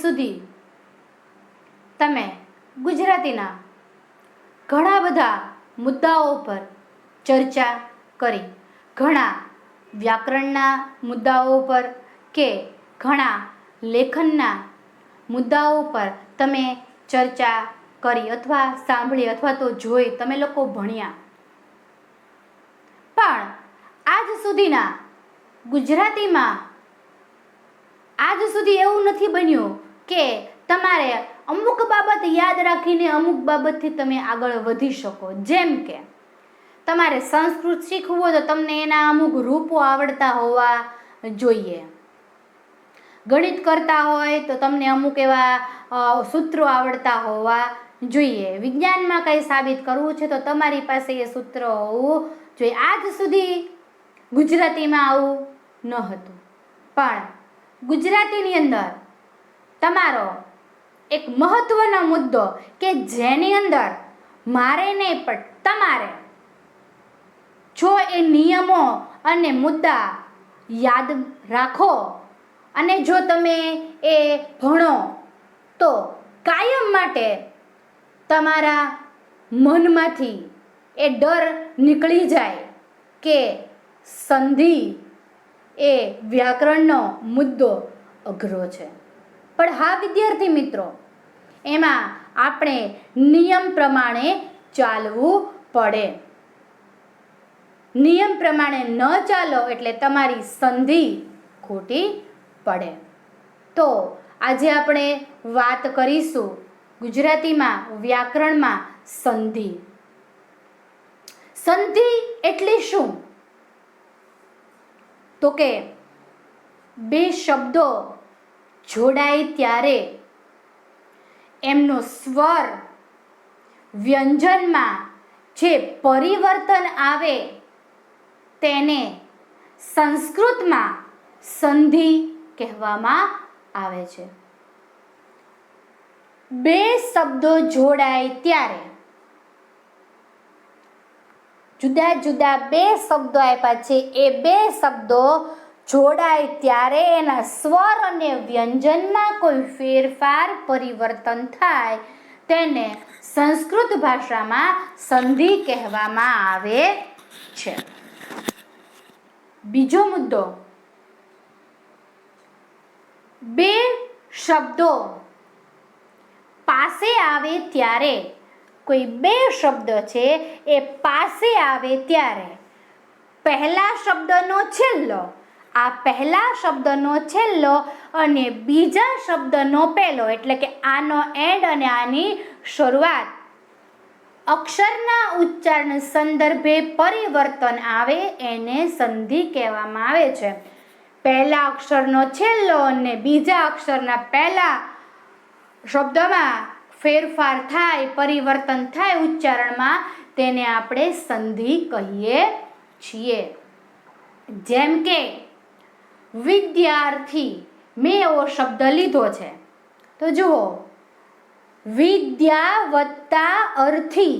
સુધી તમે ગુજરાતીના ઘણા બધા મુદ્દાઓ પર ચર્ચા કરી, ઘણા વ્યાકરણના મુદ્દાઓ પર કે ઘણા લેખનના મુદ્દાઓ પર તમે ચર્ચા કરી અથવા સાંભળી અથવા તો જોઈ, તમે લોકો ભણ્યા. પણ આજ સુધીના ગુજરાતીમાં આજ સુધી એવું નથી બન્યું કે તમારે અમુક બાબત યાદ રાખીને અમુક બાબતથી તમે આગળ વધી શકો. જેમ કે તમારે સંસ્કૃત શીખવું હોય તો તમને એના અમુક રૂપો આવડતા હોવા જોઈએ. ગણિત કરતા હોય તો તમને અમુક એવા સૂત્રો આવડતા હોવા જોઈએ. વિજ્ઞાનમાં કંઈ સાબિત કરવું છે તો તમારી પાસે એ સૂત્ર હોવું જોઈએ. આજ સુધી ગુજરાતીમાં આવું ન હતું, પણ ગુજરાતીની અંદર તમારો એક મહત્વનો મુદ્દો કે જેની અંદર મારે નહીં પણ તમારે જો એ નિયમો અને મુદ્દા યાદ રાખો અને જો તમે એ ભણો તો કાયમ માટે તમારા મનમાંથી એ ડર નીકળી જાય કે સંધિ એ વ્યાકરણનો મુદ્દો અઘરો છે. પણ હા વિદ્યાર્થી મિત્રો, એમાં આપણે નિયમ પ્રમાણે ચાલવું પડે. નિયમ પ્રમાણે ન ચાલો એટલે તમારી સંધિ ખોટી પડે. તો આજે આપણે વાત કરીશું ગુજરાતીમાં વ્યાકરણમાં સંધિ. સંધિ એટલે શું? તો કે બે શબ્દો જોડાય ત્યારે એમનો સ્વર વ્યંજનમાં જે પરિવર્તન આવે તેને સંસ્કૃતમાં સંધિ કહેવામાં આવે છે. બે શબ્દો જોડાય ત્યારે જુદા જુદા બે શબ્દો આપ્યા છે. એ બે શબ્દો જોડાય ત્યારે એના સ્વર અને વ્યંજનમાં કોઈ ફેરફાર પરિવર્તન થાય તેને સંસ્કૃત ભાષામાં સંધિ કહેવામાં આવે છે. બીજો મુદ્દો, બે શબ્દો પાસે આવે ત્યારે, કોઈ બે શબ્દ છે એ પાસે આવે ત્યારે પહેલા શબ્દનો છેલ્લો, આ પહેલા શબ્દનો છેલ્લો અને બીજા શબ્દનો પહેલો એટલે કે આનો એન્ડ અને આની શરૂઆત અક્ષરના ઉચ્ચારણ સંદર્ભે પરિવર્તન આવે એને સંધિ કહેવામાં આવે છે. પહેલા અક્ષરનો છેલ્લો અને બીજા અક્ષરના પહેલા શબ્દમાં ફેરફાર થાય, પરિવર્તન થાય ઉચ્ચારણમાં, તેને આપણે સંધિ કહીએ છીએ. જેમ કે વિદ્યાર્થી, મેં એવો શબ્દ લીધો છે તો જુઓ, વિદ્યા વત્તા અર્થી,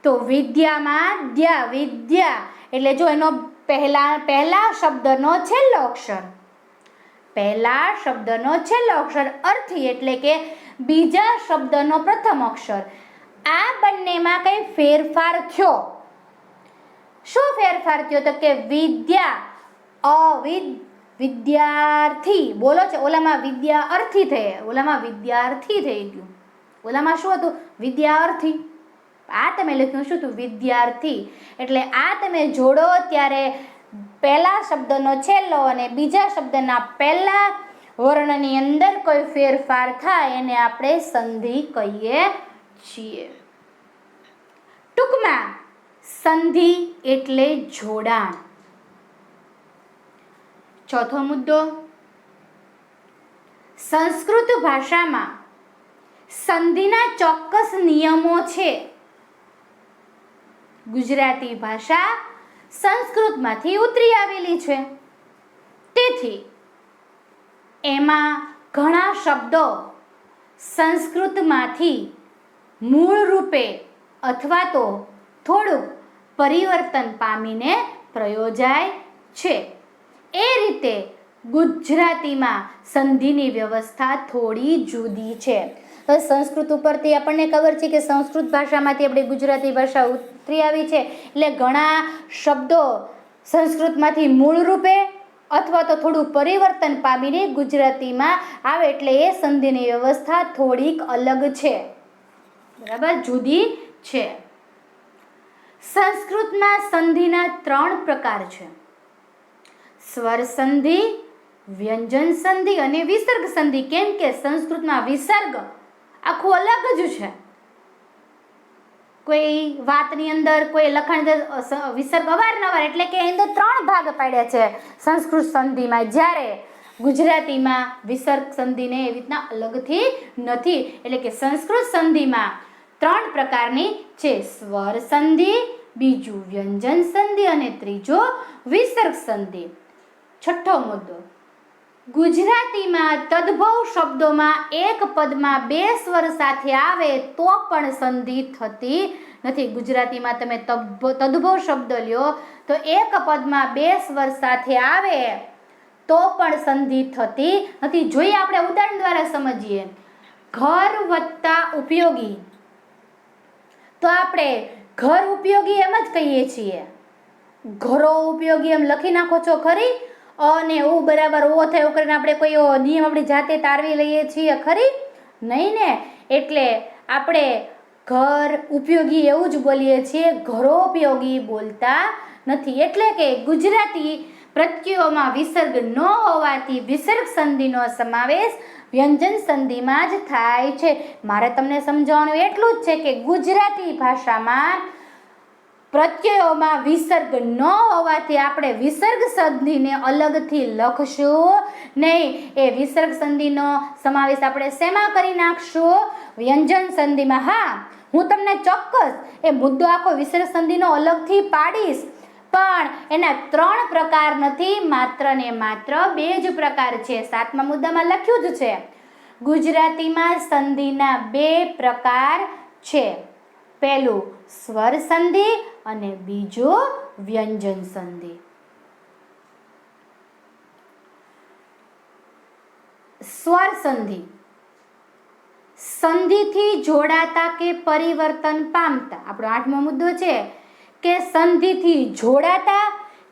તો વિદ્યામાં દ્યા, વિદ્યા એટલે જો એનો પહેલા શબ્દનો છેલ્લો અક્ષર, પહેલા શબ્દનો છેલ્લો અક્ષર, અર્થી એટલે કે બીજા શબ્દનો પ્રથમ અક્ષર, આ બંનેમાં કઈ ફેરફાર થયો. શું ફેરફાર થયો? તો કે વિદ્યા વિદ્યાર્થી બોલો છે, ઓલામાં વિદ્યાર્થી થઈ, ઓલામાં વિદ્યાર્થી થઈ ગયું. ઓલામાં શું હતું? વિદ્યાર્થી. આ તમે લખ્યું શું હતું? વિદ્યાર્થી. એટલે આ તમે જોડો ત્યારે પહેલા શબ્દનો છેલ્લો અને બીજા શબ્દના પહેલા વર્ણની અંદર કોઈ ફેરફાર થાય એને આપણે સંધિ કહીએ છીએ. ટૂંકમાં સંધિ એટલે જોડાણ. ચોથો મુદ્દો, સંસ્કૃત ભાષામાં સંધિના ચોક્કસ નિયમો છે. ગુજરાતી ભાષા સંસ્કૃતમાંથી ઉતરી આવેલી છે, તેથી એમાં ઘણા શબ્દો સંસ્કૃતમાંથી મૂળ રૂપે અથવા તો થોડુંક પરિવર્તન પામીને પ્રયોજાય છે. એ રીતે ગુજરાતીમાં સંધિની વ્યવસ્થા થોડી જુદી છે. હવે સંસ્કૃત ઉપરથી આપણને ખબર છે કે સંસ્કૃત ભાષામાંથી આપણી ગુજરાતી ભાષા ઉતરી આવી છે, એટલે ઘણા શબ્દો સંસ્કૃતમાંથી મૂળ રૂપે અથવા તો થોડું પરિવર્તન પામીને ગુજરાતીમાં આવે, એટલે એ સંધિની વ્યવસ્થા થોડીક અલગ છે, બરાબર, જુદી છે. સંસ્કૃતમાં સંધિના 3 પ્રકાર છે: સ્વર સંધિ, વ્યંજન સંધિ અને વિસર્ગ સંધિ. કેમ કે સંસ્કૃતમાં વિસર્ગ આખું અલગ જ છે. કોઈ વાતની અંદર, કોઈ લખાણ વિસર્ગ અવારનવાર, એટલે કે એની અંદર 3 ભાગ પાડ્યા છે સંસ્કૃત સંધિમાં, જ્યારે ગુજરાતીમાં વિસર્ગ સંધિને એવી રીતના અલગથી નથી. એટલે કે સંસ્કૃત સંધિમાં 3 પ્રકારની છે: સ્વર સંધિ, બીજું વ્યંજન સંધિ અને ત્રીજો વિસર્ગ સંધિ. છઠ્ઠો મુદ્દો, ગુજરાતીમાં તદ્ભવ શબ્દોમાં એક પદમાં 2 સ્વર સાથે આવે તો પણ સંધિ થતી નથી. ગુજરાતીમાં તમે તદ્ભવ શબ્દ લ્યો તો એક પદમાં 2 સ્વર સાથે આવે તો પણ સંધિ થતી નથી. જોઈએ આપણે ઉદાહરણ દ્વારા સમજીએ. ઘર વત્તા ઉપયોગી, તો આપણે ઘર ઉપયોગી એમ જ કહીએ છીએ. ઘરો ઉપયોગી એમ લખી નાખો છો ખરી? અને ઓ બરાબર ઓ થયો કરીને આપણે કોઈ નિયમ આપણી જાતે તારવી લઈએ છીએ ખરી? નહીં ને. એટલે આપણે ઘર ઉપયોગી એવું જ બોલીએ છીએ, ઘરોપયોગી બોલતા નથી. એટલે કે ગુજરાતી પ્રત્યયોમાં વિસર્ગ ન હોવાથી વિસર્ગ સંધિનો સમાવેશ વ્યંજન સંધિમાં જ થાય છે. મારે તમને સમજાવવાનું એટલું જ છે કે ગુજરાતી ભાષામાં પ્રત્યયોમાં વિસર્ગ ન હોવાથી આપણે વિસર્ગ સંધિને અલગથી લખશું નહીં. એ વિસર્ગ સંધિનો સમાવેશ આપણે શેમાં કરી નાખશું? વ્યંજન સંધિમાં. હા, હું તમને ચોક્કસ એ મુદ્દો આખો વિસર્ગ સંધિનો અલગથી પાડીશ, પણ એના 3 પ્રકાર નથી, માત્ર ને માત્ર 2 જ પ્રકાર છે. 7મા મુદ્દામાં લખ્યું જ છે. ગુજરાતીમાં સંધિના 2 પ્રકાર છે. પહેલું સ્વર સંધિ અને બીજું વ્યંજન સંધિ. સ્વર સંધિ સંધિથી જોડાતા કે પરિવર્તન પામતા. આપણો 8મો મુદ્દો છે કે સંધિથી જોડાતા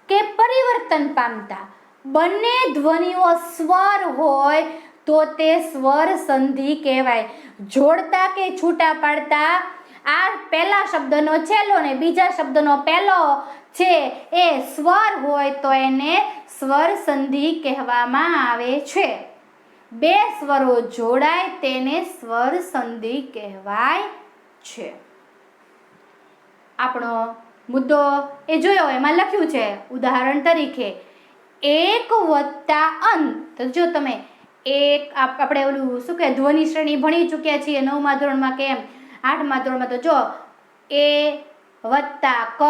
કે પરિવર્તન પામતા બંને ધ્વનિઓ સ્વર હોય તો તે સ્વર સંધિ કહેવાય. જોડતા કે છૂટા પાડતા, આ પહેલા શબ્દનો છેલ્લો ને બીજા શબ્દનો પહેલો છે એ સ્વર હોય તો એને સ્વર સંધિ કહેવામાં આવે છે. 2 સ્વરો જોડાય તેને સ્વર સંધિ કહેવાય છે. આપણો મુદ્દો એ જોયો, એમાં લખ્યું છે ઉદાહરણ તરીકે 1 વત્તા અંત. તો જો તમે એક આપણે ઓલું શું કે ધ્વનિ શ્રેણી ભણી ચૂક્યા છીએ 9મા ધોરણમાં કે 8મા ધોરણમાં. તો જો એ વત્તા ક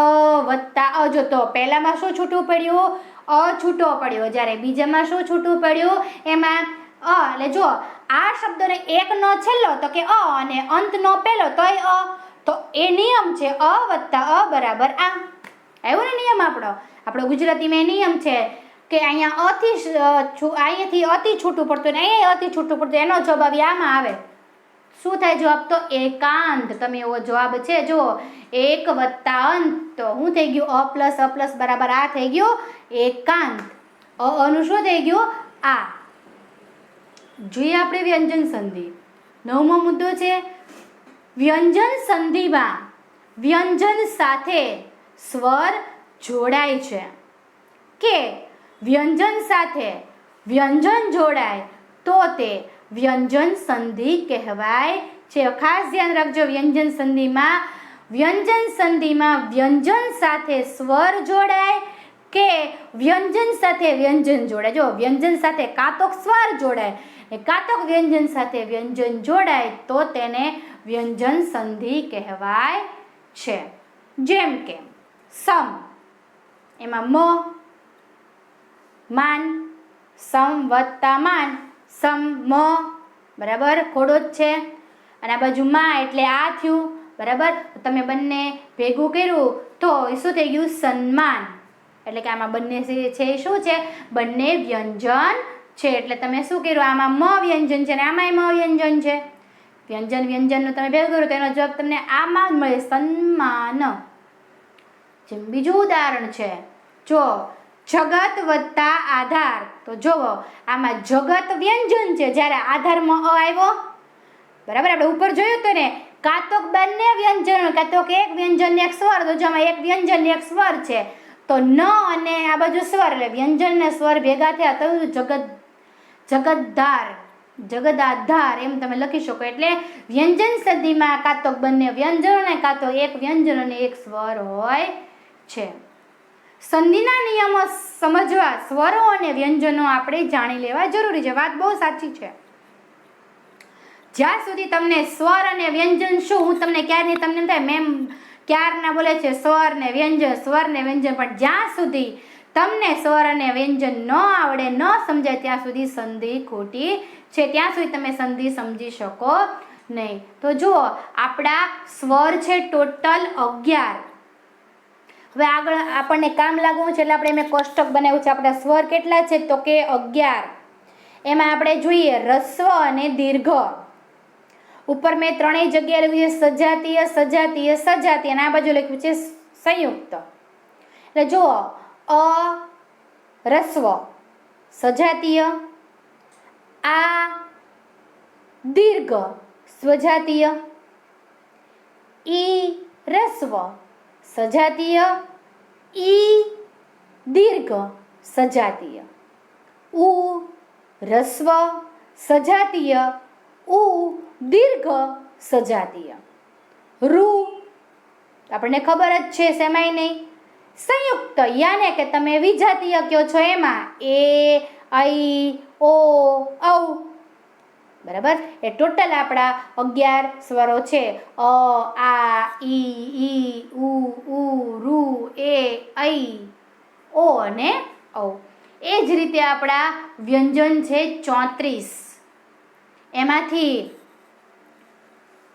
વત્તા અ, જો તો પહેલામાં શું છૂટું પડ્યું? અ છૂટો પડ્યો. જ્યારે બીજામાં શું છૂટું પડ્યું? એમાં અ. એટલે જો આ શબ્દને એકનો છેલ્લો તો કે અ અને અંતનો પહેલો તોય અ. તો એ નિયમ છે અ વત્તા અ બરાબર આ. આવ્યો ને નિયમ આપણો ગુજરાતીમાં નિયમ છે કે અહીંયા અહીંયાથી અતિ છૂટું પડતું ને અહીંયા અતિ છૂટું પડતું, એનો જવાબ આવી આમાં આવે. શું થાય જવાબ? તો એકાંત. તમે એવો જવાબ છે જો 1 વત્તા અંત, તો શું થઈ ગયું? અ પ્લસ બરાબર આ થઈ ગયું એકાંત. અનું શું થઈ ગયું? આ. જોઈએ આપણે વ્યંજન સંધિ. 9મો મુદ્દો છે વ્યંજન સંધિમાં વ્યંજન સાથે સ્વર જોડાય છે કે વ્યંજન સાથે વ્યંજન જોડાય તો તે વ્યંજન સંધિ કહેવાય છે. ખાસ ધ્યાન રાખજો, વ્યંજન સંધિમાં વ્યંજન સાથે સ્વર જોડાય કે વ્યંજન સાથે વ્યંજન જોડાય. જો વ્યંજન સાથે કાં તો સ્વર જોડાય ને કાં તો વ્યંજન સાથે વ્યંજન જોડાય તો તેને વ્યંજન સંધિ કહેવાય છે. જેમ કે સમ, એમાં માન, સમ વત્તા માન, સમ મ બરાબર ખોડો જ છે, અને આ બાજુ માં એટલે આ થયું બરાબર. તમે બંને ભેગું કર્યું તો શું થઈ ગયું? સન્માન. એટલે કે આમાં બંને છે એ શું છે? બંને વ્યંજન છે. એટલે તમે શું કર્યું? આમાં મ વ્યંજન છે ને આમાંય મ વ્યંજન છે. વ્યંજન વ્યંજનનું તમે ભેગું કરો તો એનો જવાબ તમને આમાં જ મળે, સન્માન. જેમ બીજું ઉદાહરણ છે, જો જગત વત્તા આધાર. તો જુઓ આમાં જગત વ્યંજન છે, જ્યારે આધારમાં અ આવ્યો, બરાબર. આપણે ઉપર જોયું હતું ને, કાં તો બંને વ્યંજન, કાં તો એક વ્યંજન એક સ્વર. તો જો આમાં એક વ્યંજન એક સ્વર છે, તો ન અને આ બાજુ સ્વર, એટલે વ્યંજન ને સ્વર ભેગા થયા તો જગતધાર, જગદાધાર એમ તમે લખી શકો. એટલે વ્યંજન સંધિમાં કાં તો બંને વ્યંજન અને કાં તો એક વ્યંજન અને એક સ્વર હોય છે. સંધિના નિયમો સમજવા સ્વરો અને વ્યંજનો આપણે જાણી લેવા જરૂરી છે. વાત બહુ સાચી છે. જ્યાં સુધી તમને સ્વર અને વ્યંજન શું, હું તમને ક્યારની તમને એમ થાય મેમ ક્યારના બોલે છે સ્વર ને વ્યંજન, સ્વર ને વ્યંજન, પણ જ્યાં સુધી તમને સ્વર અને વ્યંજન ન આવડે, ન સમજાય ત્યાં સુધી સંધિ ખોટી છે. ત્યાં સુધી તમે સંધિ સમજી શકો નહીં. તો જુઓ આપણા સ્વર છે ટોટલ 11. હવે આગળ આપણને કામ લાગવું છે એટલે આપણે મેં કોષ્ટક બનાવ્યું છે. આપણા સ્વર કેટલા છે? તો કે 11. એમાં આપણે જોઈએ રસ્વ અને દીર્ઘ. ઉપર મેં ત્રણેય જગ્યાએ લખ્યું છે સજાતીય, સજાતીય, સજાતીય, અને આ બાજુ લખ્યું છે સંયુક્ત. એટલે જુઓ અ રસ્વ સજાતીય, આ દીર્ઘ સ્વજાતીય, ઈ રસ્વ સજાતીય, ઈ દીર્ઘ સજાતીય, ઉ રસ્વ સજાતીય, ઉ દીર્ઘ સજાતીય, રૂ આપણને ખબર જ છે શેમાંય નહીં, સંયુક્ત યાને કે તમે વિજાતીય કયો છો એમાં એ, ઐ, ઓ, ઔ, બરાબર. એ ટોટલ આપણા 11 સ્વરો છે. અ, આ, ઈ, ઉ, રૂ, એ, ઐ, ઓ અને ઔ. એ જ રીતે આપણા વ્યંજન છે 34. એમાંથી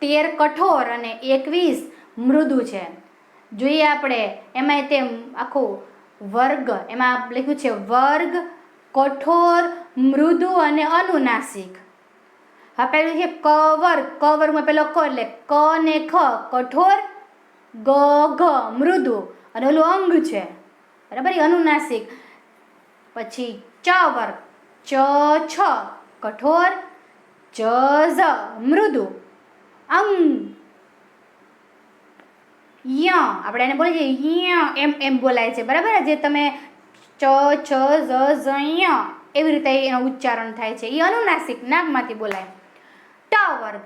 13 કઠોર અને 21 મૃદુ છે. જોઈએ આપણે એમાં તે આખું વર્ગ, એમાં લખ્યું છે વર્ગ, કઠોર, મૃદુ અને અનુનાસિક. હા, પેલું છે ક વર્ગ. ક વર્ગમાં પેલો ક એટલે ક ને ખ કઠોર, ગ ઘ મૃદુ, અને ઓલું અંગ છે, બરાબર, એ અનુનાસિક. પછી ચ વર્ગ, ચ છ કઠોર, જ ઝ મૃદુ, અંગ. ય આપણે એને બોલીએ ય, એમ બોલાય છે, બરાબર. જે તમે ચ છ ઝ ઝ ય એવી રીતે એનું ઉચ્ચારણ થાય છે, એ અનુનાસિક નાકમાંથી બોલાય. ટ વર્ગ,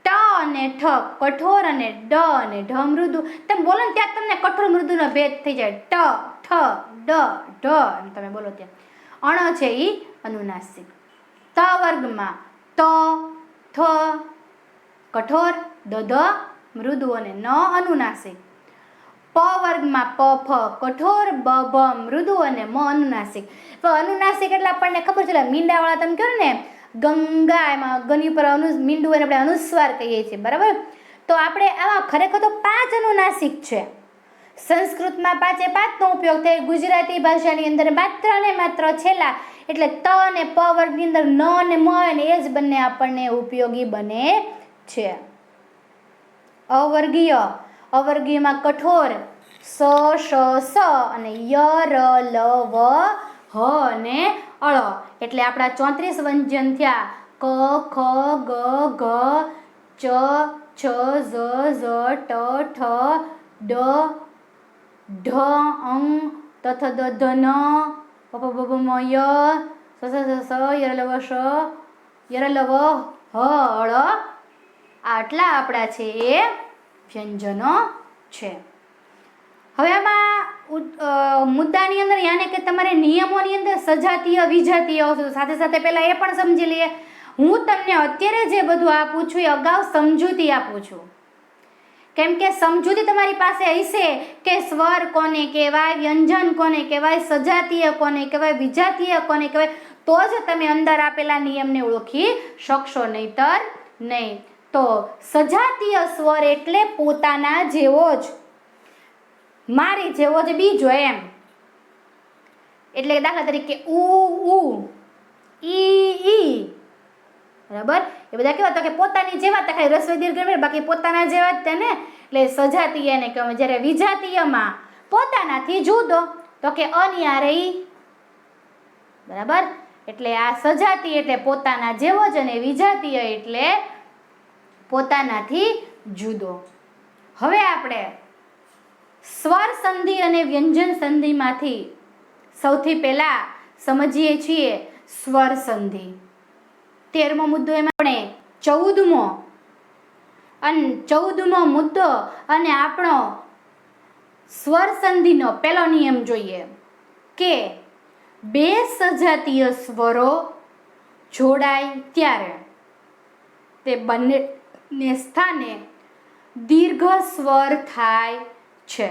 ટ અને ઠ કઠોર અને ડ અને ઢ મૃદુ. તમે બોલો ને ત્યાં તમને કઠોર મૃદુનો ભેદ થઈ જાય. ટ, ઠ, ડ, ઢ એમ તમે બોલો ત્યાં. અણ છે એ અનુનાસિક. ત વર્ગમાં ત, થ કઠોર, દ મૃદુ અને ન અનુનાસિક. પ વર્ગમાં પ ફ કઠોર, બ ભ મૃદુ અને મ અનુનાસિક. તો અનુનાસિક એટલે આપણને ખબર છે, મીંડાવાળા તમે કહો ને ગંગા, એમાં ગની ઉપર મીંડું એને આપણે અનુસ્વાર કહીએ છીએ, બરાબર. તો આપણે આમાં ખરેખર તો 5 અનુનાસિક છે. સંસ્કૃતમાં 5 નો ઉપયોગ થાય, ગુજરાતી ભાષાની અંદર માત્ર ને માત્ર છેલ્લા એટલે ત અને પ વર્ગની અંદર ન અને મ અને એ જ બંને આપણને ઉપયોગી બને છે. અવર્ગીય, અવર્ગીયમાં કઠોર સ, શ, સ અને ય, ર, લ, વ, હ અને અળ. એટલે આપણા 34 વ્યંજન થયા. ક, ખ, ગ, ઘ, ચ, છ, ઝ, ઝ, ટ, ઠ, ડ, ઢ, અંગ, ત, થ, દ, ધ, ન, પ, પ, બ, મ, ય, સ, સ, સ, ય, લ, વ, શ, ય, લ, વ, હ, અળ. આટલા આપણા છે એ વ્યંજનો છે. હવે આમાં મુદ્દાની અંદર યાને કે તમારે નિયમોની અંદર સજાતીય, વિજાતીય સાથે સાથે પહેલાં એ પણ સમજી લઈએ. હું તમને અત્યારે જે બધું આપું છું એ અગાઉ સમજૂતી આપું છું, કેમ કે સમજૂતી તમારી પાસે હશે કે સ્વર કોને કહેવાય, વ્યંજન કોને કહેવાય, સજાતીય કોને કહેવાય, વિજાતીય કોને કહેવાય, તો જ તમે અંદર આપેલા નિયમને ઓળખી શકશો, નહીતર નહીં. તો સજાતીય સ્વર એટલે પોતાના જેવો જ, મારી જેવો જ બીજો એમ. એટલે દાખલા તરીકે ઉ ઈ, બરાબર. એ બધા કેવા તો કે પોતાની જેવા તો ખાલી રસ્વ દીર્ઘ બાકી પોતાના જેવા જ તેને, એટલે સજાતીય ને કહેવાય. જ્યારે વિજાતીયમાં પોતાનાથી જુદો તો કે અનિયારે ઈ, બરાબર. એટલે આ સજાતીય એટલે પોતાના જેવો જ અને વિજાતીય એટલે પોતાનાથી જુદો. હવે આપણે સ્વર સંધિ અને વ્યંજન સંધિમાંથી સૌથી પહેલા સમજીએ છીએ સ્વર સંધિ. 13મો મુદ્દો એમાં આપણે 14મો મુદ્દો અને આપણો સ્વર સંધિનો પહેલો નિયમ જોઈએ કે બે સજાતીય સ્વરો જોડાય ત્યારે તે બંને સ્થાને દીર્ઘ સ્વર થાય છે.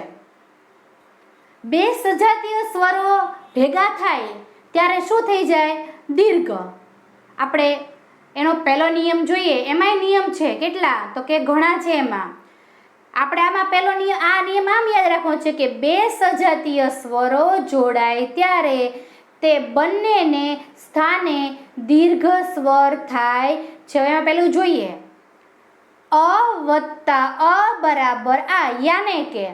બે સજાતીય સ્વરો ભેગા થાય ત્યારે શું થઈ જાય? દીર્ઘ. આપણે એનો પહેલો નિયમ જોઈએ. એમાંય નિયમ છે કેટલા? તો કે ઘણા છે. એમાં આપણે આમાં પહેલો નિયમ, આ નિયમ આમ યાદ રાખવો છે કે બે સજાતીય સ્વરો જોડાય ત્યારે તે બંનેને સ્થાને દીર્ઘ સ્વર થાય છે. એમાં પહેલું જોઈએ અ વત્તા અ બરાબર આ, યાને કે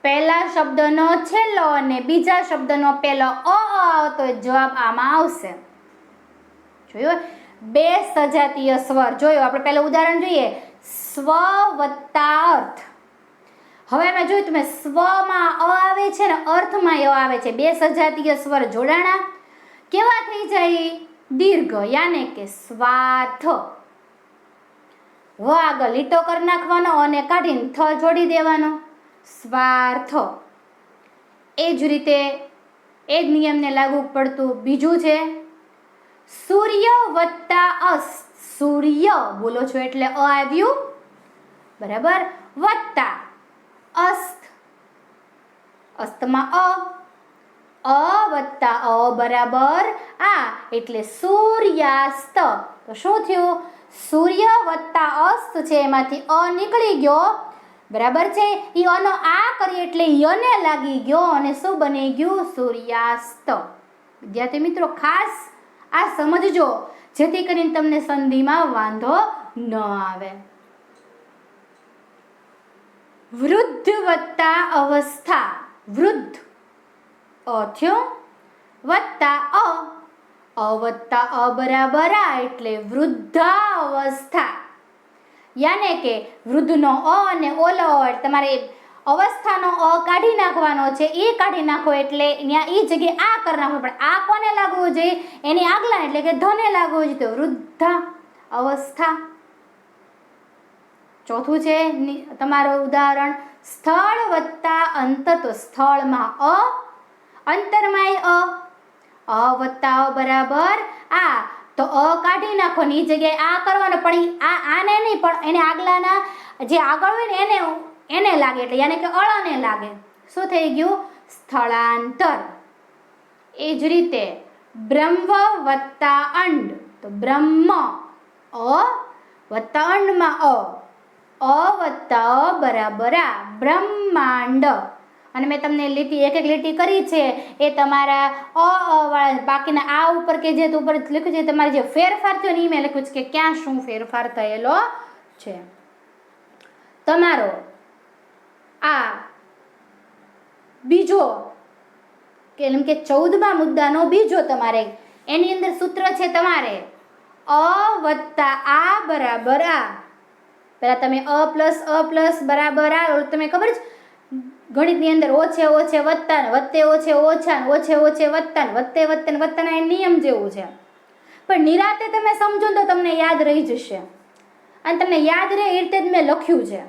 પહેલા શબ્દનો છેલ્લો અને બીજા શબ્દનો પહેલો અ આવતો જવાબ આમાં આવશે. જોયું? બે સજાતીય સ્વર જોયો. આપણે પહેલું ઉદાહરણ જોઈએ સ્વ વત્તા અર્થ. હવે મેં જોયું તમે સ્વમાં અ આવે છે ને અર્થમાં ય આવે છે. બે સજાતીય સ્વર જોડાણા કેવા થઈ જાય? દીર્ઘ. યાને કે સ્વાથ. વ આગળ લીટો કરી નાખવાનો અને કાઢીને થ જોડી દેવાનો, સ્વાર્થ. એ જ રીતે એ જ નિયમને લાગુ પડતું બીજું છે સૂર્ય વત્તા અસ્ત. સૂર્ય બોલો છો એટલે અ આવ્યું, બરાબર. વત્તા અસ્ત, અસ્તમાં અ વત્તા અ બરાબર આ એટલે સૂર્યાસ્ત. તો શું થયું? સૂર્ય વત્તા અસ્ત છે એમાંથી અ નીકળી ગયો, બરાબર છે. એ અનો આ કરી એટલે યને લાગી ગયો અને શું બની ગયું? સૂર્યાસ્ત. વિદ્યાર્થી મિત્રો ખાસ આ સમજજો જેથી કરીને તમને સંધિમાં વાંધો ન આવે. વૃદ્ધ વત્તા અવસ્થા. વૃદ્ધ અ થયો વત્તા અ વત્તા અ બરાબર આ એટલે વૃદ્ધાવસ્થા. યાને કે વૃદ્ધનો અ અને ઓલો તમારે અવસ્થાનો અ કાઢી નાખવાનો છે. એ કાઢી નાખો એટલે ત્યાં એ જગ્યાએ આ કરી નાખવો પડે. આ કોને લાગવું જોઈએ? એની આગલા એટલે કે ધને લાગવું જોઈએ. તો વૃદ્ધા અવસ્થા. ચોથું છે તમારું ઉદાહરણ સ્થળ વત્તા અંત. તો સ્થળમાં અ, અંતરમાંય અ વત્તા અ બરાબર આ. તો અ કાઢી નાખો ને એ જગ્યાએ આ કરવાનો, પણ આને નહીં પણ એને આગલાના જે આગળ હોય ને એને લાગે એટલે યાને કે અળને લાગે. શું થઈ ગયું? સ્થળાંતર. એ જ રીતે બ્રહ્મ વત્તા અંડ. તો બ્રહ્મ અ વત્તા અંડમાં અ વત્તા અ બરાબર આ બ્રહ્માંડ. અને મેં તમને લીટી એક એક લીટી કરી છે એ તમારા વાળા બાકીના આ ઉપર કે જે ઉપર લખ્યું છે તમારે જે ફેરફાર થયો ને એ મેં લખ્યું છે કે ક્યાં શું ફેરફાર થયેલો છે. તમારો આ બીજો કે એમ કે 14મા મુદ્દાનો બીજો તમારે એની અંદર સૂત્ર છે તમારે અ વત્તા આ બરાબર આ. પહેલા તમે અ પ્લસ બરાબર આ તમે ખબર છે ગણિતની અંદર ઓછે વત્તા ને વત્તે ઓછે ઓછા ને ઓછે વત્તા ને વત્તે વત્તાના એ નિયમ જેવું છે. પણ નિરાતે તમે સમજો તો તમને યાદ રહી જશે. અને તમને યાદ રહે એ રીતે જ મેં લખ્યું છે.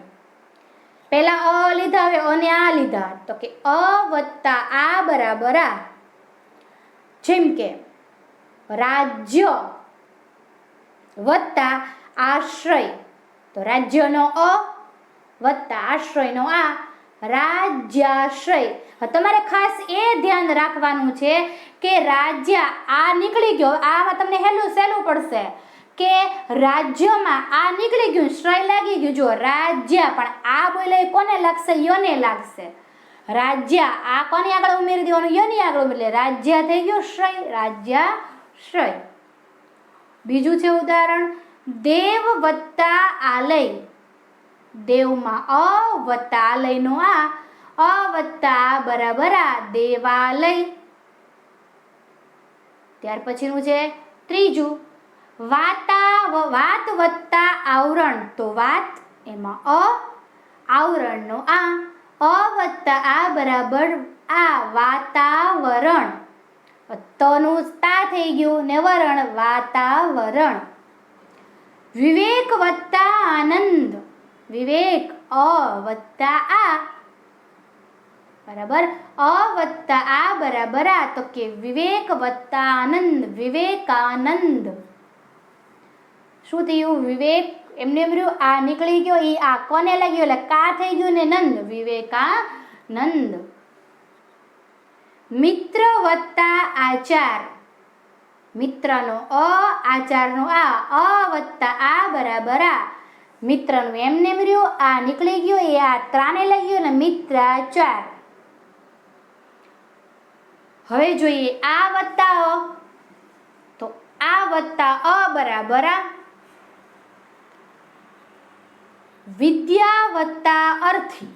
પહેલા અ લીધા, હવે અને આ લીધા. તો કે અ વત્તા આ બરાબર આ. જેમ કે રાજ્ય વત્તા આશ્રય. તો રાજ્યનો અ વત્તા આશ્રયનો આ રાજ્યાશ્રય. તમારે ખાસ એ ધ્યાન રાખવાનું છે કે રાજ્ય આ નીકળી ગયો. આમાં તમને સહેલું પડશે કે રાજ્યમાં આ નીકળી ગયું, શ્રય લાગી ગયું. જો રાજ્ય પણ આ બોલે કોને લાગશે? યને લાગશે. રાજ્ય, આ કોની આગળ ઉમેરી દેવાનું? યની આગળ એટલે રાજ્ય થઈ ગયો શ્રય, રાજ્યાશ્રય. બીજું છે ઉદાહરણ, દેવ વત્તા આલય. દેવમાં અ વત્તા આલયનો અ વત્તા આ બરાબર આ, દેવાલય. ત્યાર પછીનું છે ત્રીજું, વાત વત્તા આવરણ. તો વાત એમાં આવરણનો અ વત્તા આ બરાબર આ, વાતાવરણ. તનું તા થઈ ગયું ને વરણ, વાતાવરણ. વિવેક વત્તા આનંદ. વિવેક અ વત્તા આ બરાબર, અ વત્તા આ બરાબર આ, તો કે વિવેક વત્તા આનંદ, વિવેકાનંદ. શું થયું? વિવેક એમને એમ રહ્યું, આ નીકળી ગયો, એ આ કોને લાગ્યો એટલે કા થઈ ગયું ને નંદ, વિવેકાનંદ. મિત્ર વત્તા આચાર. મિત્રનો આચારનો અ વત્તા આ બરાબર આ, મિત્રનું એમને એમ રહ્યું, આ નીકળી ગયો, એ આ ત્રાને લાગ્યો ને મિત્રાચાર. હવે જોઈએ આ વત્તા અ, તો આ વત્તા અ બરાબર આ, વિદ્યા વત્તા અર્થી.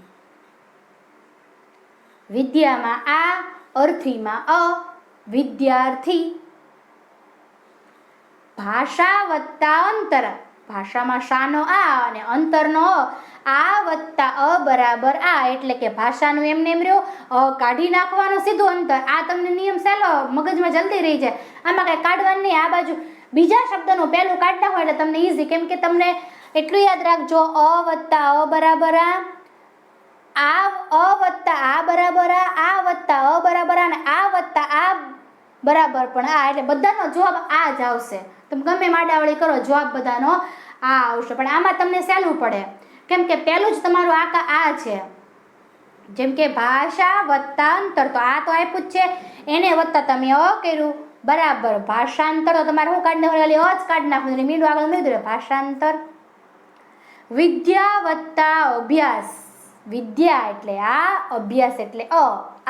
વિદ્યામાં આ, અર્થીમાં અ, વિદ્યાર્થી. ભાષા વત્તા અંતર. ભાષામાં શાનો આ અને અંતરનો આ વત્તા અ બરાબર આ, એટલે કે ભાષાનું એમને એમ રહ્યો, કાઢી નાખવાનું સીધું અંતર. આ તમને નિયમ સહેલો મગજમાં જલ્દી રહી જાય, આમાં કઈ કાઢવાનું નહીં. આ બાજુ બીજા શબ્દનું પહેલું કાઢી નાખો એટલે તમને ઈઝી, કેમ કે તમને એટલું યાદ રાખજો, અ વત્તા અ બરાબર આ અ વત્તા આ બરાબર આ વત્તા અ બરાબર આ, અને આ વત્તા આ બરાબર પણ આ, એટલે બધાનો જવાબ આ જ આવશે. તમે ગમે માડાવળી કરો, જવાબ બધાનો આ આવશે. પણ આમાં તમને સહેલું પડે, કેમ કે પહેલું જ તમારું આ છે. જેમ કે ભાષા વત્તા અંતર, તો આ તો આપ્યું જ છે, એને વત્તા તમે અ કર્યું બરાબર. ભાષાંતર તો તમારે શું કાઢી નાખવાનું? અ જ કાઢી નાખવાનું, મીંડું આગળ મીંડું, ભાષાંતર. વિદ્યા વત્તા અભ્યાસ. વિદ્યા એટલે આ, અભ્યાસ એટલે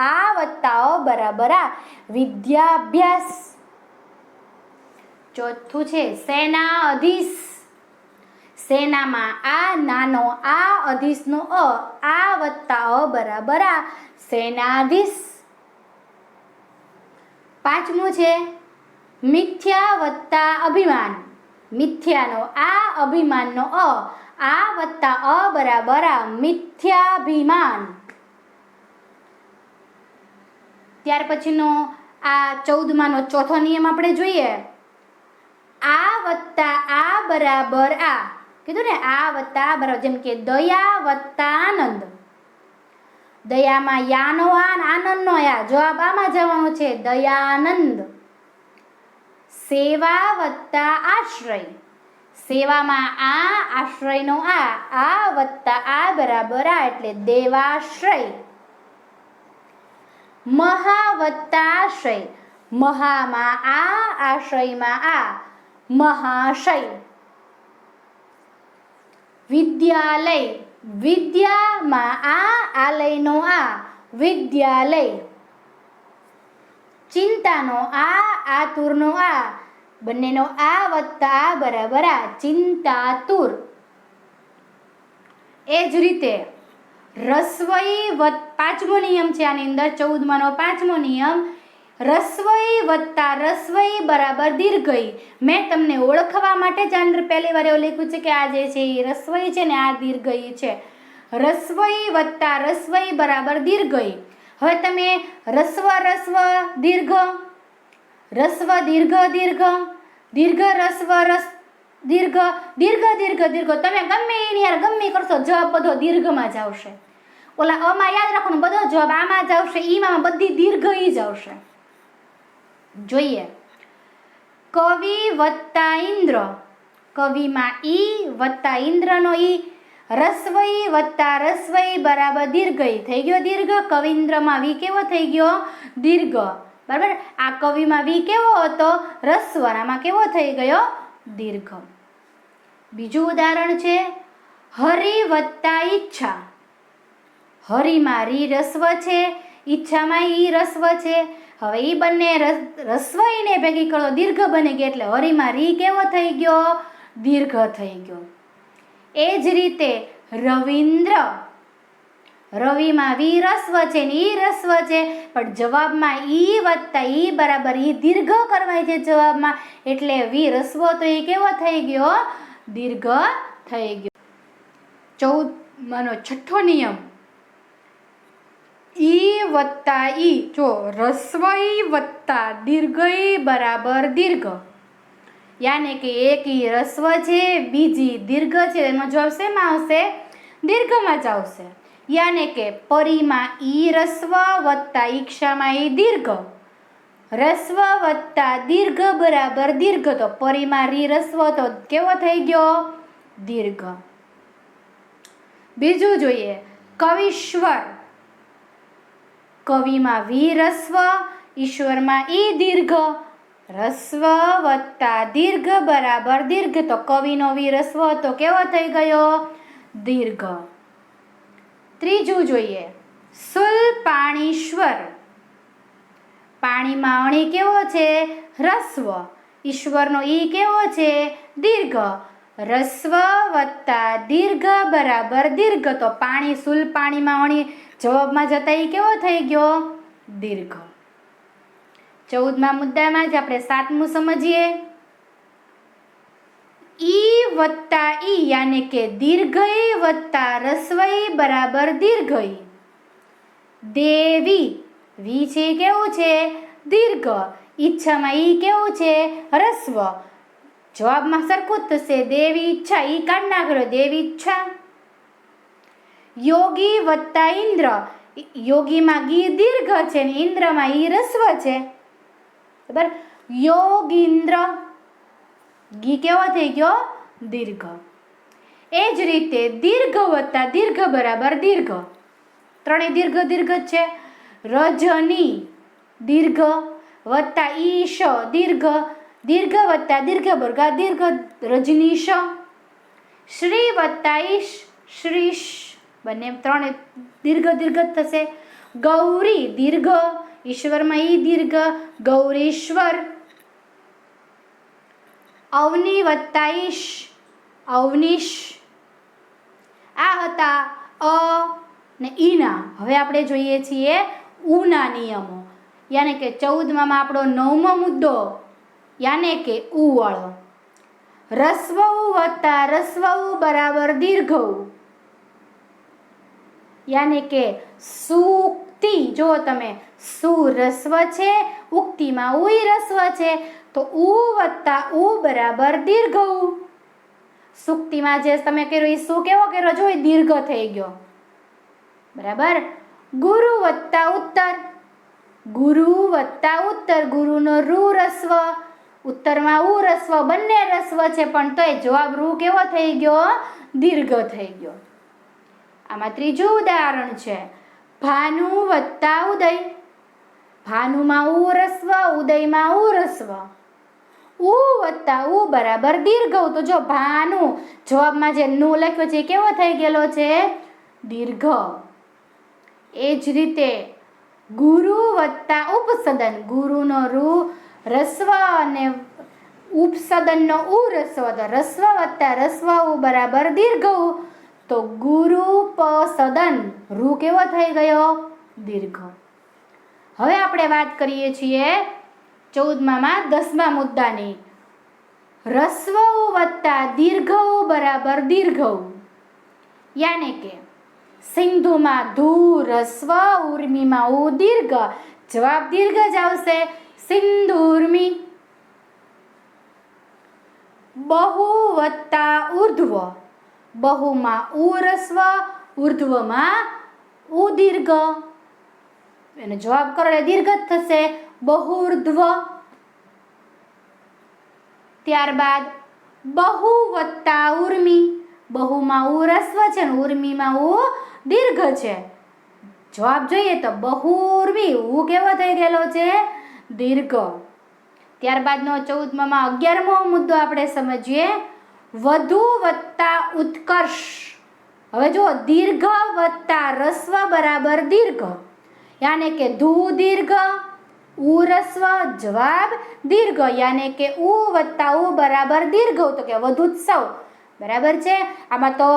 આ વત્તા અ બરાબર આ, વિદ્યાભ્યાસ. ચોથું છે સેનાધીશ. સેનામાં આ નાનો આ, અધીશનો આ વત્તા અ બરાબર આ, સેનાધીશ. પાંચમું છે મિથ્યા વત્તા અભિમાન. મિથ્યાનો આ, અભિમાનનો આ વત્તા અ બરાબર આ, મિથ્યાભિમાન. ત્યાર પછીનો આ 14માનો ચોથો નિયમ આપણે જોઈએ. આ વત્તા આ બરાબર આ, કીધું ને આ વત્તા આ બરાબર, જેમ કે દયા વત્તા આનંદ. દયામાં યાનો આ, આનંદનો યા, જવાબ આમાં જવાનો છે, દયાનંદ. સેવા વત્તા આશ્રય. સેવામાં આ, આશ્રયનો આ વત્તા આ બરાબર આ, એટલે દેવાશ્રય. મહા વત્તા આશ્રય. મહામાં આ, આશ્રયમાં આ, મહાશય. વિદ્યાલય. વિદ્યામાં આ, આલયનો આ, વિદ્યાલય. ચિંતાનો આ, આતુરનો આ, બંનેનો આ વત્તા આ બરાબર આ, ચિંતાતુર. એ જ રીતે રસવઈ પાંચમો નિયમ છે આની અંદર, 14માનો પાંચમો નિયમ, રસવઈ વત્તા રસવઈ બરાબર દીર્ઘઈ. મેં તમને ઓળખવા માટે જ અંદર પહેલી વાર એવું લખ્યું છે કે આ જે છે એ રસવઈ છે ને આ દીર્ઘઈ છે. રસવઈ વત્તા રસવઈ બરાબર દીર્ઘઈ. હવે તમે રસ્વ રસ્વ દીર્ઘ, રસ્વ દીર્ઘ દીર્ઘ, દીર્ઘ રસ્વ રસ દીર્ઘ, દીર્ઘ દીર્ઘ દીર્ઘ, તમે ગમે એની યાર ગમે કરશો, જવાબ બધો દીર્ઘમાં જ આવશે. ઓલા અમાં યાદ રાખવાનું, બધો જવાબ આમાં જ આવશે, ઈમાં બધી દીર્ઘ ઈ જ આવશે. જોઈએ કવિ વત્તા ઇન્દ્ર. કવિમાં ઈ વત્તા ઇન્દ્રનો ઈ, રસવઈ વત્તા રસવઈ બરાબર દીર્ઘઈ થઈ ગયો દીર્ઘ. કવિન્દ્રમાં વી કેવો થઈ ગયો? દીર્ઘ. બરાબર, આ કવિમાં વી કેવો હતો? રસ્વ, આમાં કેવો થઈ ગયો? દીર્ઘ. બીજું ઉદાહરણ છે હરિ વત્તા ઈચ્છા. હરિમાં રી રસ્વ છે, ઈચ્છામાં ઈ રસ્વ છે. હવે ઈ બંને રસ્વ ઈને ભેગી કરો દીર્ઘ બની ગઈ એટલે હરિમાં રી કેવો થઈ ગયો? દીર્ઘ થઈ ગયો. એ જ રીતે રવિન્દ્ર, રવિમાં વી રસ્વ છે ને ઈ રસ્વ છે, પણ જવાબમાં ઈ વત્તા ઈ બરાબર ઈ દીર્ઘ કરવાય છે જવાબમાં, એટલે વી રસ્વ તો એ કેવો થઈ ગયો? દીર્ઘ થઈ ગયો. 14માંનો છઠ્ઠો નિયમ, ઈ વત્તા ઈ, જો રસ્વ ઈ વત્તા દીર્ઘ ઈ બરાબર દીર્ઘ, યાને કે એક ઈ રસ્વ છે, બીજી દીર્ઘ છે, એનો જવાબ શેમાં આવશે? દીર્ઘમાં જ આવશે. યાને કે પરીમાં ઈ રસ્વ વત્તા ઈક્ષામાં ઈ દીર્ઘ, રસ્વ વત્તા દીર્ઘ બરાબર દીર્ઘ, તો પરીમાં રી રસ્વ તો કેવો થઈ ગયો? દીર્ઘ. બીજું જોઈએ, કવિશ્વર, કવિમાં વી રસ્વ, ઈશ્વરમાં ઈ દીર્ઘ, રસ્વ વત્તા દીર્ઘ બરાબર દીર્ઘ, તો કવિનો વી રસ્વ તો કેવો થઈ ગયો? દીર્ઘ. ત્રીજું જોઈએ, શુલપાણીશ્વર, પાણીમાં અણી કેવો છે? રસ્વ, ઈશ્વરનો ઈ કેવો છે? દીર્ઘ, રસ્વ વત્તા દીર્ઘ બરાબર દીર્ઘ, તો પાણી શુલ પાણીમાં અણી જવાબમાં જતા ઈ કેવો થઈ ગયો? દીર્ઘ. 14મા મુદ્દામાં જ આપણે 7મું સમજીએ. ઈ વત્તા ઈ, યાને કે દીર્ઘ ઈ વત્તા રસ્વ ઈ બરાબર દીર્ઘ ઈ. દેવી, વી છે કેવું છે? દીર્ઘ, ઈચ્છામાં ઈ કેવું છે? રસ્વ, જવાબમાં સરખું જ થશે, દેવી ઈચ્છા, ઈ કાઢ નાખો, દેવી ઈચ્છા. યોગી વત્તા ઇન્દ્ર, યોગીમાં ગી દીર્ઘ છે ને ઇન્દ્રમાં ઈ રસ્વ છે, બરાબર. યોગીન્દ્ર, ગી કેવો થઈ ગયો? દીર્ઘ. એ જ રીતે દીર્ઘ વત્તા દીર્ઘ બરાબર દીર્ઘ, ત્રણેય દીર્ઘ દીર્ઘ જ છે. રજની, દીર્ઘ વત્તા ઈશ દીર્ઘ, દીર્ઘ વત્તા દીર્ઘ બરાબર દીર્ઘ, રજનીશ. શ્રી વત્તા ઈશ, શ્રીશ, બંને ત્રણે દીર્ઘ દીર્ઘ જ થશે. ગૌરી, દીર્ઘ, ઈશ્વરમાં ઈ દીર્ઘ, ગૌરીશ્વર. અવની વત્તા ઈશ, અવનીશ. આ હતા અ ને ઈના. હવે આપણે જોઈએ છીએ ઉના નિયમો, યાને કે 14માં આપણો 9મો મુદ્દો, યાને કે ઉ વાળો. રસ્વ ઉ વત્તા રસ્વ ઉ બરાબર દીર્ઘ ઉ, યાને કે સુક્તિ, જો તમે સુ રસ્વ છે, ઉક્તિમાં ઉઈ રસ્વ છે, તો ઉ વત્તા ઉ બરાબર દીર્ઘ ઉ. સુક્તિમાં જે તમે કર્યો એ શું કેવો કર્યો? જો એ દીર્ઘ થઈ ગયો, બરાબર. ગુરુ વત્તા ઉત્તર, ગુરુ વત્તા ઉત્તર, ગુરુનો રૂ રસ્વ, ઉત્તરમાં ઉ રસ્વ, બંને રસ્વ છે, પણ તોય જવાબ રૂ કેવો થઈ ગયો? દીર્ઘ થઈ ગયો. આમાં ત્રીજું ઉદાહરણ છે ભાનુ વત્તા ઉદય, ભાનુમાં ઉ રસ્વ, ઉદયમાં ઉ રસ્વ, ઉ વત્તા ઉ બરાબર દીર્ઘ ઉ, તો જો ભાનુ જવાબમાં જે નું લખ્યો છે કેવો થઈ ગયેલો છે? દીર્ઘ. એ જ રીતે ગુરુ વત્તા ઉપસદન, ગુરુનો રૂ રસ્વ અને ઉપસદનનો ઉ રસ્વ, તો રસ્વ વત્તા રસ્વ ઉ બરાબર દીર્ઘ ઉ, તો ગુરુ પસદન, રૂ કેવો થઈ ગયો? દીર્ઘ. હવે આપણે વાત કરીએ છીએ 14માં 10મા મુદ્દાની. રસ્વ ઉ વત્તા દીર્ઘ ઉ બરાબર દીર્ઘ ઉ, યાને કે સિંધુમાં ધુ રસ્વ, ઉર્મીમાં ઉ દીર્ઘ, જવાબ દીર્ઘ જ આવશે, સિંધુર્મી. બહુ વત્તા ઉર્ધ્વ, બહુમાં ઉ રસ્વ, ઉર્ધ્વમાં ઉ દીર્ઘ, એનો જવાબ કરો એટલે દીર્ઘ જ થશે, બહુર્ધ્વ. ત્યારબાદ બહુ વત્તા ઉર્મી, બહુમાં ઉ રસ્વ છે ને ઉર્મીમાં ઉ દીર્ઘ છે, જવાબ જોઈએ તો બહુર્મી, ઉ કેવો થઈ ગયેલો છે? દીર્ઘ. ત્યારબાદનો 14માં 11મો મુદ્દો આપણે સમજીએ, વધુ વત્તા ઉત્કર્ષ, હવે જો દીર્ઘ વત્તા રસ્વ બરાબર દીર્ઘ, યાને કે ધુ દીર્ઘ ઉ રસ્વ, જવાબ દીર્ઘ, યાને કે ઉ વત્તા ઉ બરાબર દીર્ઘ, તો કે વધુત્સવ, બરાબર છે. આમાં તો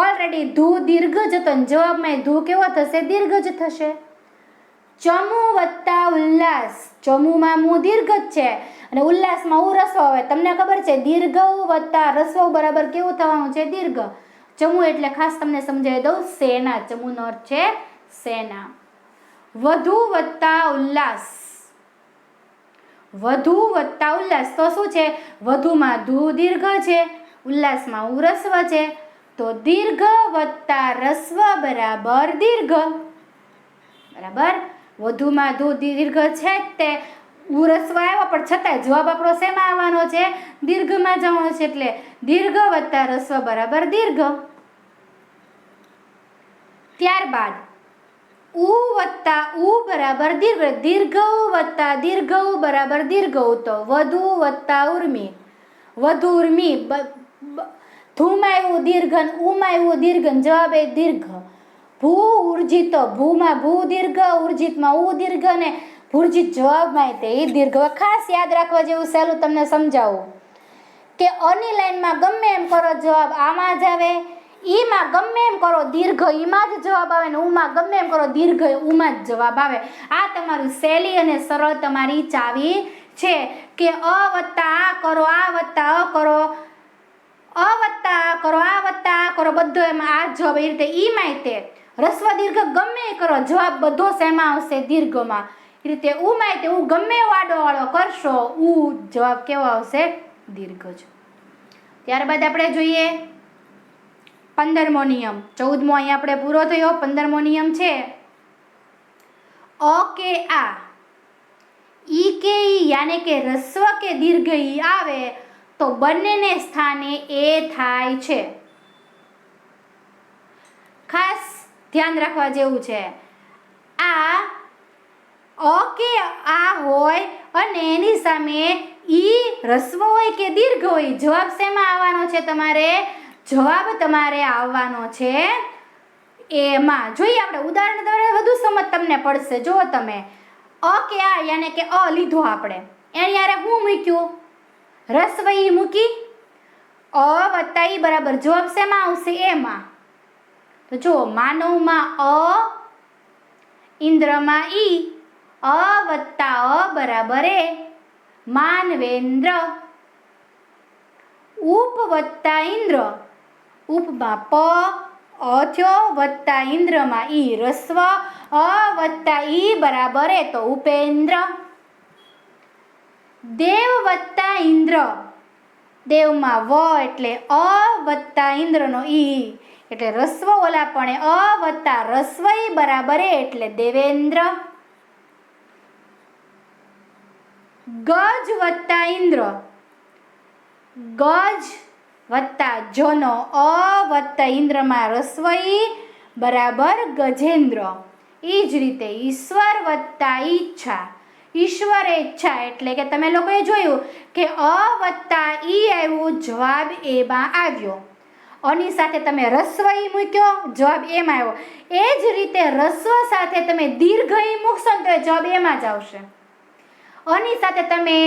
ઓલરેડી ધુ દીર્ઘ જ હતો, જવાબમાં ધુ કેવો થશે? દીર્ઘ જ થશે. ચમુ વત્તા ઉલ્લાસ, ચમુમાં મુ દીર્ઘ જ છે અને ઉલ્લાસમાં ઉ રસ્વ આવે. તમને ખબર છે દીર્ઘ વત્તા રસ્વ બરાબર કેવું થવાનું છે? દીર્ઘ. ચમુ એટલે ખાસ તમને સમજાવી દઉં, સેના. ચમુનો અર્થ છે સેના. વધુ વત્તા ઉલ્લાસ, વધુ વત્તા ઉલ્લાસ તો શું છે? વધુમાં ધુ દીર્ઘ છે, ઉલ્લાસમાં ઉ રસ્વ છે, તો દીર્ઘ વત્તા રસ્વ બરાબર દીર્ઘ, બરાબર. વધુમાં ધુ દીર્ઘ છે તે ઉ રસ્વ આવ્યો, પણ છતાંય જવાબ આપણો શેમાં આવવાનો છે? દીર્ઘમાં જવાનો છે, એટલે દીર્ઘ વત્તા રસ્વ બરાબર દીર્ઘ. ત્યારબાદ ઉ વત્તા ઉ બરાબર દીર્ઘ, દીર્ઘ વત્તા દીર્ઘ બરાબર દીર્ઘ, તો વધુ વત્તા ઉર્મી, વધુ ઉર્મી. ધુમાં એવું દીર્ઘ, ઉમાં એવું દીર્ઘ, જવાબ એ દીર્ઘ. ભૂ ઉર્જિત, ભૂમાં ભૂ દીર્ઘ, ઉર્જિતમાં ઉ દીર્ઘ, ને ભુર્જિત જવાબમાં તે દીર્ઘ. ખાસ યાદ રાખવા જેવું, સહેલું તમને સમજાવું કે અની લાઈનમાં ગમે એમ કરો જવાબ આમાં જ આવે, ઈમાં ગમે એમ કરો દીર્ઘ ઈમાં જ જવાબ આવે, ને ઉમાં ગમે એમ કરો દીર્ઘ ઉમાં જ જવાબ આવે. આ તમારું સહેલી અને સરળ તમારી ચાવી છે કે અ વત્તા આ કરો, આ વત્તા અ કરો, અ વત્તા આ કરો, આ વત્તા આ કરો, બધો એમાં આ જવાબ. એ રીતે ઈમાંય તે રસ્વ દીર્ઘ ગમે એ કરો, જવાબ બધો શેમાં આવશે? દીર્ઘમાં. એ રીતે ઉમાંય તે ગમે એવો આડો વાળો કરશો, જવાબ કેવો આવશે? દીર્ઘ જ. ત્યારબાદ આપણે જોઈએ 15મો નિયમ. 14મો અહીંયા આપણે પૂરો થયો. 15મો નિયમ છે અ કે આ, ઈ કે ઈ, યાને કે રસ્વ કે દીર્ઘ ઈ આવે તો બંનેને સ્થાને એ થાય છે. ખાસ ધ્યાન રાખવા જેવું છે. આ અ કે આ હોય અને એની સામે ઈ રસ્વ હોય કે દીર્ઘ હોય, જવાબ શેમાં આવવાનો છે? તમારે જવાબ તમારે આવવાનો છે એમાં. જોઈએ આપણે ઉદાહરણ દ્વારા વધુ સમજ તમને પડશે. જુઓ તમે, અ કે આ યાને કે અ લીધો આપણે, એની યારે હું મૂક્યું? રસ્વ ઈ મૂકી, અ વત્તા ઈ બરાબર જવાબ શેમાં આવશે? એમાં. તો જુઓ, માનવમાં અ, ઇન્દ્રમાં ઈ, અ વત્તા અ બરાબર એ, માનવેન્દ્ર. ઉપ વત્તા ઇન્દ્ર, ઉપમાં પ, અ થયો વત્તા ઇન્દ્રમાં ઈ, રસ્વ, અ વત્તા ઈ બરાબર એ, તો ઉપેન્દ્ર. દેવ વત્તા ઇન્દ્ર, દેવમાં વ એટલે અ વત્તા ઇન્દ્રનો ઈ, એટલે રસ્વ ઓલા પણ અ વત્તા રસ્વ ઈ બરાબર એ, એટલે દેવેન્દ્ર. ગજ વત્તા ઇન્દ્ર, ગજ વત્તા જનો અ વત્તા ઇન્દ્રમાં રસ્વ ઈ બરાબર ગજેન્દ્ર. એ જ રીતે ઈશ્વર વત્તા ઈચ્છા, ઈશ્વર ઈચ્છા, એટલે કે તમે લોકોએ જોયું કે અ વત્તા ઈ આવ્યું, જવાબ એમાં આવ્યો. અની સાથે તમે રસ્વ ઈ મૂક્યો, જવાબ એમાં આવ્યો. એ જ રીતે રસ્વ સાથે તમે દીર્ઘ ઈ મૂકશો તો જવાબ એમાં જ આવશે. અની સાથે તમે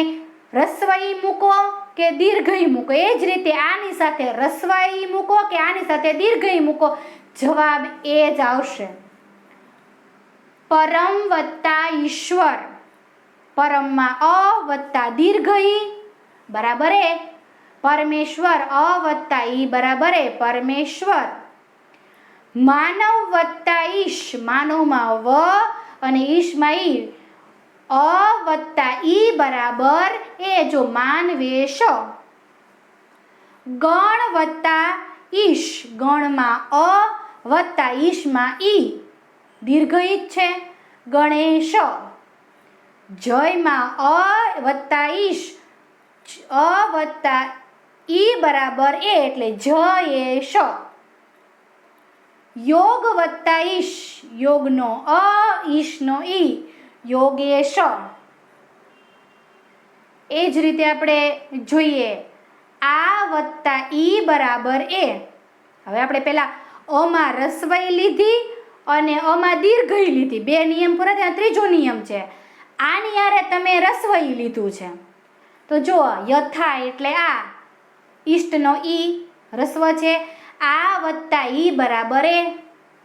રસ્વ ઈ મૂકો કે દીર્ઘ ઈ મૂકો, એ જ રીતે આની સાથે રસ્વ ઈ મૂકો કે આની સાથે દીર્ઘ ઈ મૂકો, જવાબ એ જ આવશે. પરમ વત્તા ઈશ્વર, પરમમાં અ વત્તા દીર્ઘ ઈ બરાબર એ, પરમેશ્વર, અ વત્તા ઈ બરાબર એ, પરમેશ્વર. માનવ વત્તા ઈશ, માનવમાં વ અને ઈશમાં ઈ, અ વત્તા ઈ બરાબર એ, જો માનવેશ. ગણ વત્તા ઈશ, ગણમાં અ વત્તા ઈશમાં ઈ, દીર્ઘ ઈ જ છે, ગણેશ. જયમાં અ વત્તા ઈશ, અ વત્તા ઈ બરાબર એ, એટલે જયેશ. યોગ વત્તા ઈશ, યોગનો અ, ઈશનો ઈ, યોગેશ. એ જ રીતે આપણે જોઈએ આ વત્તા ઈ બરાબર એ. હવે આપણે પહેલા અમાં રસવઈ લીધી અને અમાં દીર્ઘઈ લીધી. 2 નિયમ પૂરા થયા. ત્રીજો નિયમ છે આની હારે તમે રસવઈ લીધું છે. તો જો યથા એટલે આ, ઈષ્ટનો ઈ રસ્વ છે. આ વત્તા ઈ બરાબર એ,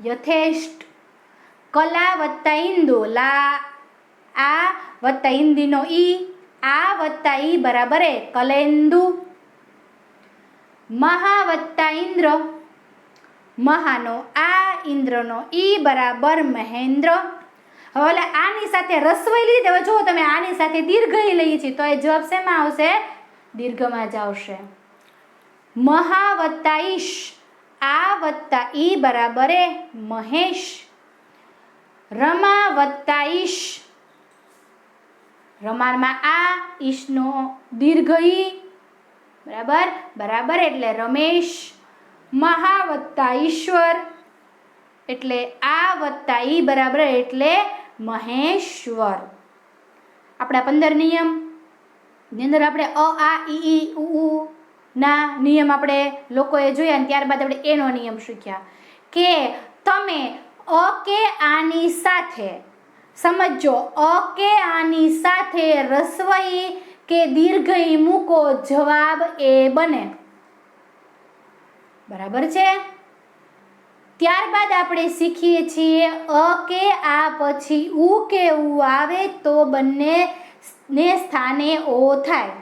યથેષ્ટ. કલા વત્તા ઇન્દુ, લા આ વત્તા ઇન્દીનો ઈ, આ વત્તા ઈ બરાબર એ, કલેન્દુ. મહા વત્તા ઇન્દ્ર, મહાનો આ, ઇન્દ્રનો ઈ બરાબર મહેન્દ્ર. હવે આની સાથે રસવઈ લીધી. હવે જુઓ તમે આની સાથે દીર્ઘઈ લઈએ છીએ તો એ જવાબ શેમાં આવશે? દીર્ઘમાં જ આવશે. મહા વત્તા ઈશ, આ વત્તા ઈ બરાબર એ, મહેશ. રમા વત્તા ઈશ, રમાનમાં આ, ઈશનો દીર્ઘઈ બરાબર એટલે રમેશ. મહા વત્તા ઈશ્વર એટલે આ વત્તા ઈ બરાબર એટલે મહેશ્વર. આપણા 15 નિયમ ની અંદર આપણે અ આ ઈ ઉ ના નિયમ આપણે લોકોએ જોયા અને ત્યારબાદ આપણે એનો નિયમ શીખ્યા કે તમે અ કે આની સાથે સમજો, અ કે આની સાથે રસવઈ કે દીર્ઘઈ મૂકો, જવાબ એ બને. બરાબર છે. ત્યારબાદ આપણે શીખીએ છીએ અ કે આ પછી ઉ કે ઉ આવે તો બંને ને સ્થાને ઓ થાય.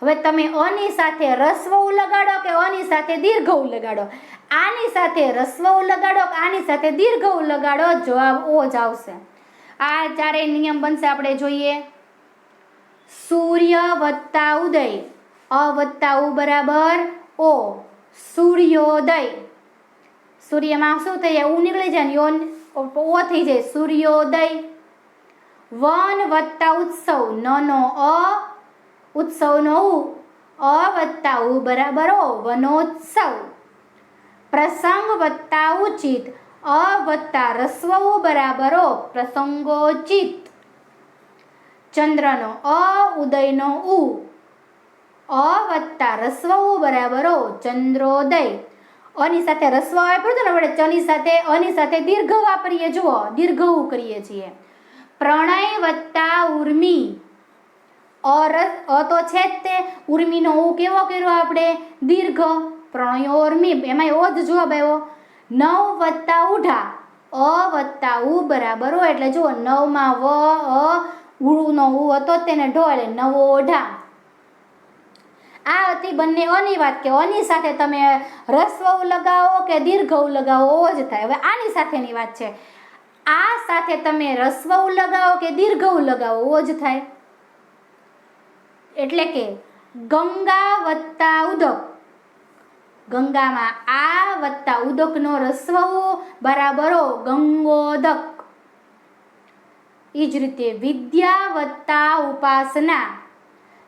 હવે તમે અની સાથે રસ્વ ઉ લગાડો કે અની સાથે દીર્ઘ ઉ લગાડો, આની સાથે રસ્વ ઉ લગાડો કે આની સાથે દીર્ઘ ઉ લગાડો, જવાબ ઓ જ આવશે. આ ચારેય નિયમ બનશે. આપણે જોઈએ સૂર્ય વત્તા ઉદય, અ વત્તા ઉ બરાબર ઓ, સૂર્યોદય. સૂર્યમાં શું થઈ જાય? ઉ નીકળી જાય ને યો ઓ થઈ જાય, સૂર્યોદય. વન વત્તા ઉત્સવ, ન નો અ, ઉત્સવનો ઉ, અ વત્તા ઉ બરાબર ઓ, વનોત્સવ. પ્રસંગ વત્તા ઉચિત, અ વત્તા રસ્વ ઉ બરાબર ઓ, પ્રસંગોચિત. ચંદ્રનો અ, ઉદયનો ઉ, અ વત્તા રસ્વ ઉ બરાબર ઓ, ચંદ્રોદય. અની સાથે રસ્વ વાપર્યું હતું ને આપણે ચની સાથે અની સાથે દીર્ઘ વાપરીએ. જુઓ દીર્ઘ ઉ કરીએ છીએ. પ્રણય વત્તા ઉર્મી, અ તો છે જ તે, ઉર્મીનો ઉ કેવો કર્યો આપણે? દીર્ઘ. પ્રણયોર્મી, એમાં ઓ જ જવાબ આવ્યો. નવ વત્તા ઉઢા, અ વત્તા ઉ બરાબર ઓ, એટલે જુઓ 9 માં વ અ ઉનો ઉ હતો તેને ઢો એટલે નવોઢા. આ હતી બંને અની વાત કે અની સાથે તમે રસ્વ ઉ લગાવો કે દીર્ઘ ઉ લગાવો ઓ જ થાય. હવે આની સાથેની વાત છે, આ સાથે તમે રસ્વ ઉ લગાવો કે દીર્ઘ ઉ લગાવો ઓ જ થાય. એટલે કે ગંગા વત્તા ઉદક, ગંગામાં આ વત્તા ઉદકનો રસ્વ ઉ બરાબર ઓ, ગંગોદક. એ જ રીતે વિદ્યા વત્તા ઉપાસના,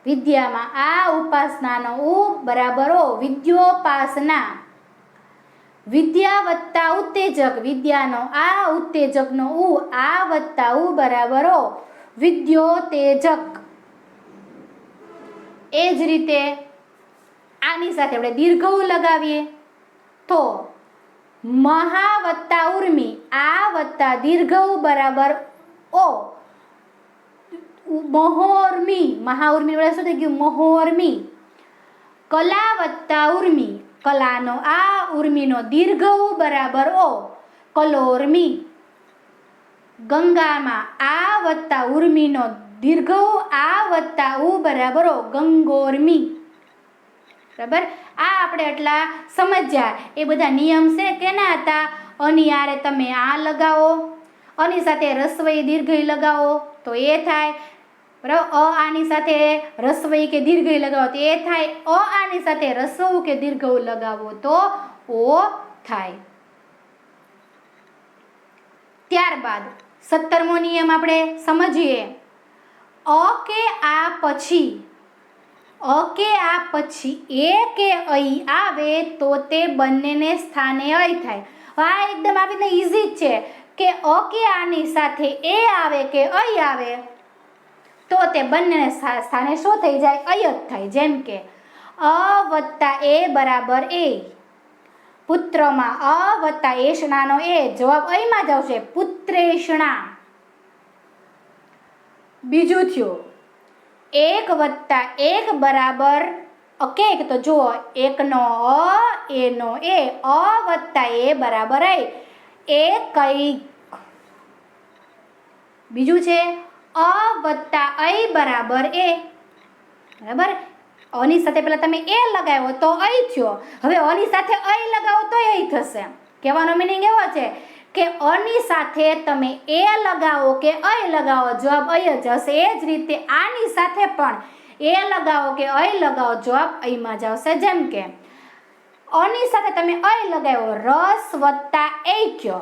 વિદ્યામાં આ ઉપાસનાનો ઉ બરાબર ઓ, વિદ્યોપાસના. વિદ્યા વત્તા ઉત્તેજક, વિદ્યાનો આ, ઉત્તેજકનો ઉ, આ વત્તા ઉ બરાબર ઓ, વિદ્યોતેજક. એ જ રીતે આની સાથે આપણે દીર્ઘ ઉ લગાવીએ તો મહા વત્તા ઉર્મી, આ વત્તા દીર્ઘ ઉ બરાબર ઓ, મહોર્મી. મહાઉર્મી વડે શું થઈ ગયું? મહોર્મી. કલા વત્તા ઉર્મી, કલાનો આ, ઉર્મીનો દીર્ઘ ઉ બરાબર ઓ, કલોર્મી. ગંગામાં આ વત્તા ઉર્મીનો દીર્ઘ ઉ, આ વત્તા ઉ બરાબર ઓ, ગંગોર્મી. બરાબર. આ આપણે એટલા સમજ્યા. એ બધા નિયમ છે કેના હતા? અની આરે તમે આ લગાવો, અની સાથે રસ્વઈ દીર્ઘઈ લગાવો તો એ થાય. બરાબર. અ આની સાથે રસ્વઈ કે દીર્ઘઈ લગાવો તો એ થાય. અ આની સાથે રસ્વ કે દીર્ઘ લગાવો તો ઓ થાય. ત્યારબાદ 17મો નિયમ આપણે સમજીએ. અ કે આ પછી, અ કે આ પછી એ કે ઐ આવે તો તે બંનેને સ્થાને ઐ થાય. આ એકદમ આપીને ઈઝી જ છે કે અ કે આની સાથે એ આવે કે ઐ આવે તો તે બંનેને સ્થાને શું થઈ જાય? ઐ જ થાય. જેમ કે અ વત્તા એ બરાબર એ, પુત્રમાં અ વત્તા એષણાનો એ, જવાબ અહીંમાં જ આવશે, પુત્રેષણા. બીજું થયું 1 વત્તા 1 બરાબર અકેક, તો જુઓ 1 નો અ, એ નો એ, અ વત્તા એ બરાબર એકૈક. બીજું છે અ વત્તા ઐ બરાબર એ, બરાબર. અની સાથે પેલા તમે એ લગાવ્યો તો ઐ થયો, હવે અની સાથે ઐ લગાવો તો એ થશે. કહેવાનો મિનિંગ એવો છે કે અની સાથે તમે એ લગાવો કે ઐ લગાવો, જવાબ ઐ જ હશે. એ જ રીતે આની સાથે પણ એ લગાવો કે ઐ લગાવો, જવાબ ઐમાં જ આવશે. જેમ કે અની સાથે તમે ઐ લગાવ્યો, રસ વત્તા એક્ય,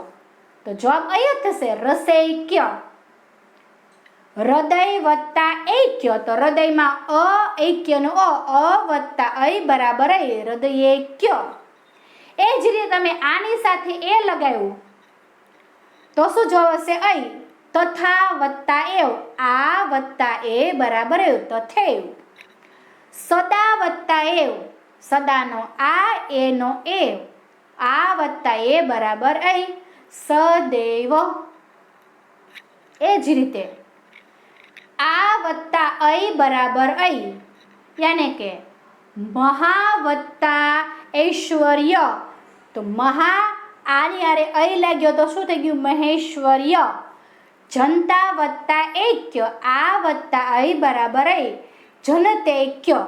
તો જવાબ ઐ જ થશે, રસૈક્ય. હૃદય વત્તા એક્ય, તો હૃદયમાં અ એક્યનો અ વત્તા ઐ બરાબર ઐ, હૃદયૈક્ય. એ જ રીતે તમે આની સાથે એ લગાવ્યું તો શું જવાબ હશે ઐ. તથા વત્તા એવ, આ વત્તા એ બરાબર એવ, તથૈવ. સદા વત્તા એવ, સદાનો આ, એનો એ, આ વત્તા એ બરાબર ઐ, સદૈવ. એ જ રીતે આ વત્તા ઐ બરાબર ઐ, યાને કે મહા વત્તા ઐશ્વર્ય, તો મહા આની આરે ઐ લાગ્યો તો શું થઈ ગયું, મહેશ્વર્ય. જનતા વત્તા એક્ય, આ વત્તા ઐ બરાબર ઐ, જનતૈક્ય.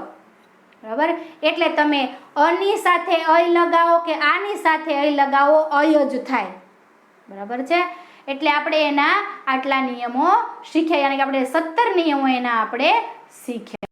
બરાબર. એટલે તમે અની સાથે ઐ લગાવો કે આની સાથે ઐ લગાવો, ઐ જ થાય. બરાબર છે. એટલે આપણે એના આટલા નિયમો શીખ્યા, યાની કે આપણે 17 નિયમો એના આપણે શીખ્યા.